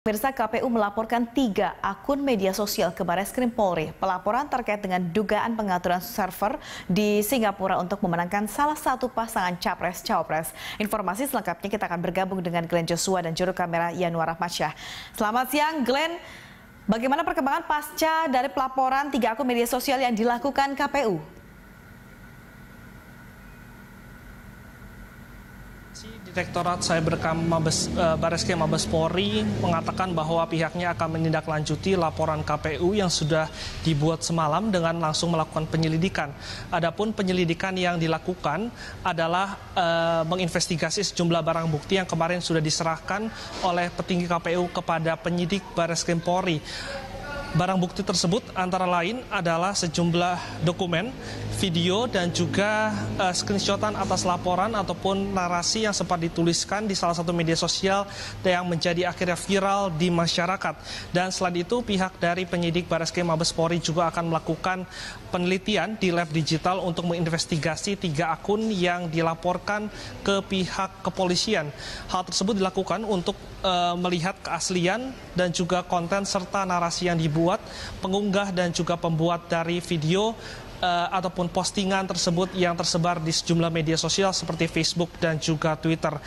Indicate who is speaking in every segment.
Speaker 1: Pemirsa, KPU melaporkan 3 akun media sosial ke Barreskrim Polri. Pelaporan terkait dengan dugaan pengaturan server di Singapura untuk memenangkan salah satu pasangan Capres-Cawapres. Informasi selengkapnya kita akan bergabung dengan Glenn Joshua dan juru kamera Yanuar Rahmatsyah. Selamat siang, Glenn. Bagaimana perkembangan pasca dari pelaporan 3 akun media sosial yang dilakukan KPU?
Speaker 2: Direktorat Cyberkam Barreskrim Mabes Polri mengatakan bahwa pihaknya akan menindaklanjuti laporan KPU yang sudah dibuat semalam dengan langsung melakukan penyelidikan. Adapun penyelidikan yang dilakukan adalah menginvestigasi sejumlah barang bukti yang kemarin sudah diserahkan oleh petinggi KPU kepada penyidik Barreskrim Polri. Barang bukti tersebut antara lain adalah sejumlah dokumen, video, dan juga screenshotan atas laporan ataupun narasi yang sempat dituliskan di salah satu media sosial yang menjadi akhirnya viral di masyarakat. Dan selain itu, pihak dari penyidik Barreskrim Mabes Polri juga akan melakukan penelitian di lab digital untuk menginvestigasi 3 akun yang dilaporkan ke pihak kepolisian. Hal tersebut dilakukan untuk melihat keaslian dan juga konten serta narasi yang dibuat pengunggah dan juga pembuat dari video ataupun postingan tersebut yang tersebar di sejumlah media sosial seperti Facebook dan juga Twitter.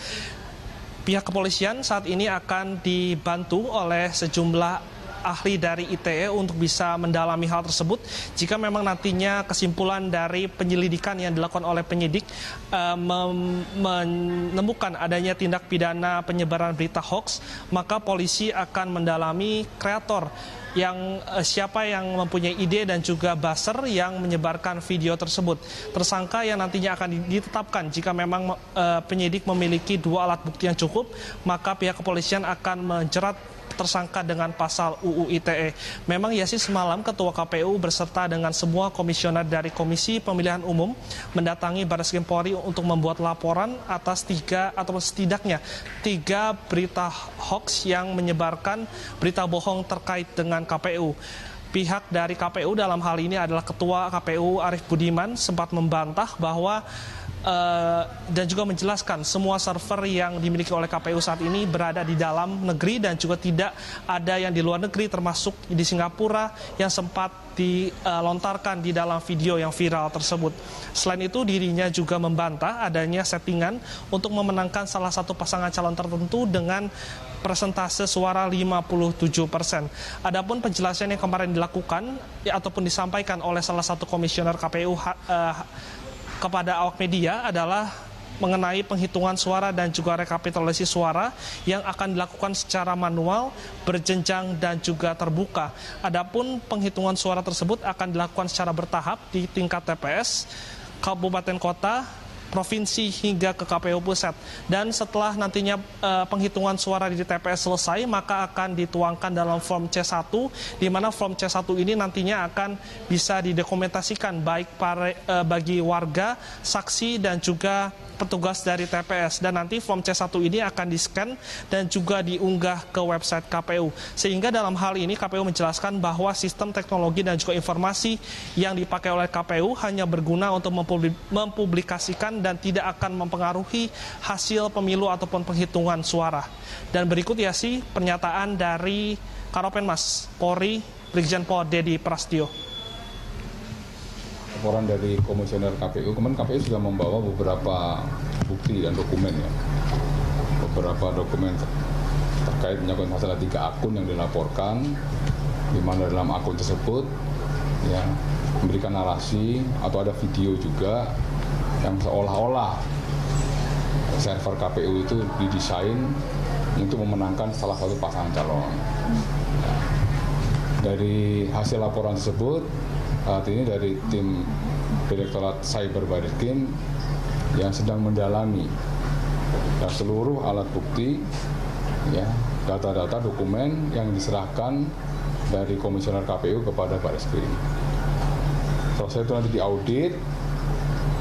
Speaker 2: Pihak kepolisian saat ini akan dibantu oleh sejumlah ahli dari ITE untuk bisa mendalami hal tersebut. Jika memang nantinya kesimpulan dari penyelidikan yang dilakukan oleh penyidik menemukan adanya tindak pidana penyebaran berita hoax, maka polisi akan mendalami kreator yang siapa yang mempunyai ide dan juga buzzer yang menyebarkan video tersebut. Tersangka yang nantinya akan ditetapkan jika memang penyidik memiliki 2 alat bukti yang cukup, maka pihak kepolisian akan menjerat tersangka dengan pasal UU ITE. Memang ya sih semalam Ketua KPU beserta dengan semua komisioner dari Komisi Pemilihan Umum mendatangi Barreskrim Polri untuk membuat laporan atas 3 atau setidaknya 3 berita hoax yang menyebarkan berita bohong terkait dengan KPU. Pihak dari KPU dalam hal ini adalah Ketua KPU Arief Budiman sempat membantah bahwa dan juga menjelaskan semua server yang dimiliki oleh KPU saat ini berada di dalam negeri dan juga tidak ada yang di luar negeri termasuk di Singapura yang sempat dilontarkan di dalam video yang viral tersebut. Selain itu dirinya juga membantah adanya settingan untuk memenangkan salah satu pasangan calon tertentu dengan persentase suara 57%. Adapun penjelasan yang kemarin dilakukan ataupun disampaikan oleh salah satu komisioner KPU kepada awak media adalah mengenai penghitungan suara dan juga rekapitulasi suara yang akan dilakukan secara manual, berjenjang dan juga terbuka. Adapun penghitungan suara tersebut akan dilakukan secara bertahap di tingkat TPS, kabupaten kota, provinsi hingga ke KPU pusat. Dan setelah nantinya penghitungan suara di TPS selesai, maka akan dituangkan dalam form C1, di mana form C1 ini nantinya akan bisa didokumentasikan baik bagi warga, saksi dan juga petugas dari TPS. Dan nanti form C1 ini akan di-scan dan juga diunggah ke website KPU. Sehingga dalam hal ini KPU menjelaskan bahwa sistem teknologi dan juga informasi yang dipakai oleh KPU hanya berguna untuk mempublikasikan dan tidak akan mempengaruhi hasil pemilu ataupun penghitungan suara. Dan berikut ya sih pernyataan dari Karopenmas Polri Brigjen Pol Dedi Prastio.
Speaker 3: Laporan dari komisioner KPU, kemarin KPU sudah membawa beberapa bukti dan dokumen ya. Beberapa dokumen terkait menyangkut masalah 3 akun yang dilaporkan, di mana dalam akun tersebut ya memberikan narasi atau ada video juga yang seolah-olah server KPU itu didesain untuk memenangkan salah satu pasangan calon. Dari hasil laporan tersebut, saat ini dari tim Direktorat Cyber Barreskrim yang sedang mendalami dan seluruh alat bukti, ya, data-data dokumen yang diserahkan dari komisioner KPU kepada Barreskrim. Selesai itu nanti diaudit,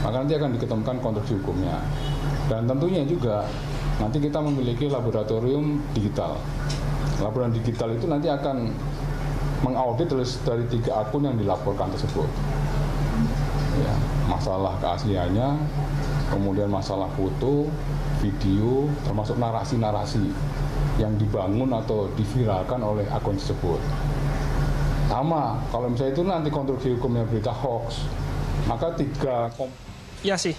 Speaker 3: maka nanti akan diketemukan konstruksi hukumnya. Dan tentunya juga nanti kita memiliki laboratorium digital. Laboratorium digital itu nanti akan mengaudit dari 3 akun yang dilaporkan tersebut. Ya, masalah keasliannya, kemudian masalah foto, video, termasuk narasi-narasi yang dibangun atau diviralkan oleh akun tersebut. Sama, kalau misalnya itu nanti konstruksi hukumnya berita hoax, maka
Speaker 2: Ya sih.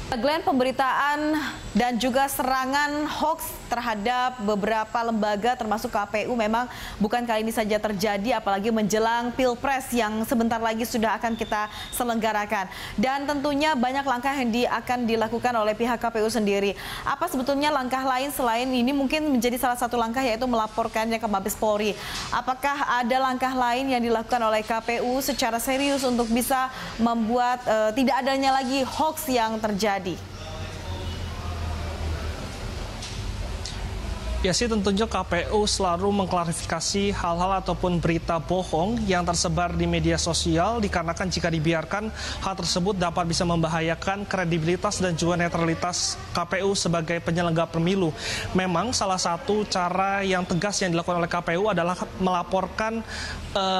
Speaker 1: Glenn, pemberitaan dan juga serangan hoax terhadap beberapa lembaga termasuk KPU memang bukan kali ini saja terjadi, apalagi menjelang Pilpres yang sebentar lagi sudah akan kita selenggarakan. Dan tentunya banyak langkah yang akan dilakukan oleh pihak KPU sendiri. Apa sebetulnya langkah lain selain ini, mungkin menjadi salah satu langkah yaitu melaporkannya ke Mabes Polri. Apakah ada langkah lain yang dilakukan oleh KPU secara serius untuk bisa membuat tidak adanya lagi hoax yang terjadi?
Speaker 2: Ya sih, tentunya KPU selalu mengklarifikasi hal-hal ataupun berita bohong yang tersebar di media sosial, dikarenakan jika dibiarkan hal tersebut dapat bisa membahayakan kredibilitas dan juga netralitas KPU sebagai penyelenggara pemilu. Memang salah satu cara yang tegas yang dilakukan oleh KPU adalah melaporkan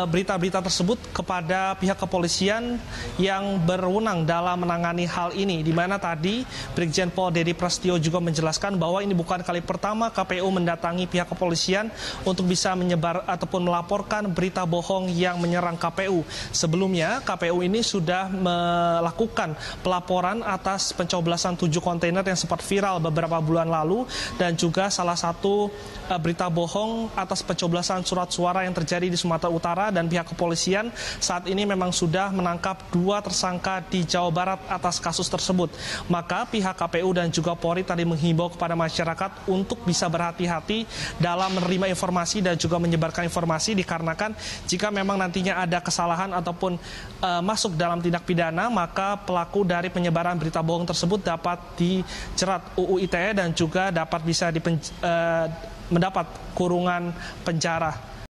Speaker 2: berita-berita tersebut kepada pihak kepolisian yang berwenang dalam menangani hal ini, di mana tadi Brigjen Pol Dedi Prasetyo juga menjelaskan bahwa ini bukan kali pertama KPU mendatangi pihak kepolisian untuk bisa menyebar ataupun melaporkan berita bohong yang menyerang KPU. Sebelumnya KPU ini sudah melakukan pelaporan atas pencoblosan 7 kontainer yang sempat viral beberapa bulan lalu, dan juga salah satu berita bohong atas pencoblosan surat suara yang terjadi di Sumatera Utara, dan pihak kepolisian saat ini memang sudah menangkap 2 tersangka di Jawa Barat atas kasus tersebut. Maka pihak KPU dan juga Polri tadi menghimbau kepada masyarakat untuk bisa berhati-hati dalam menerima informasi dan juga menyebarkan informasi, dikarenakan jika memang nantinya ada kesalahan ataupun masuk dalam tindak pidana, maka pelaku dari penyebaran berita bohong tersebut dapat dijerat UU ITE dan juga dapat bisa mendapat kurungan penjara.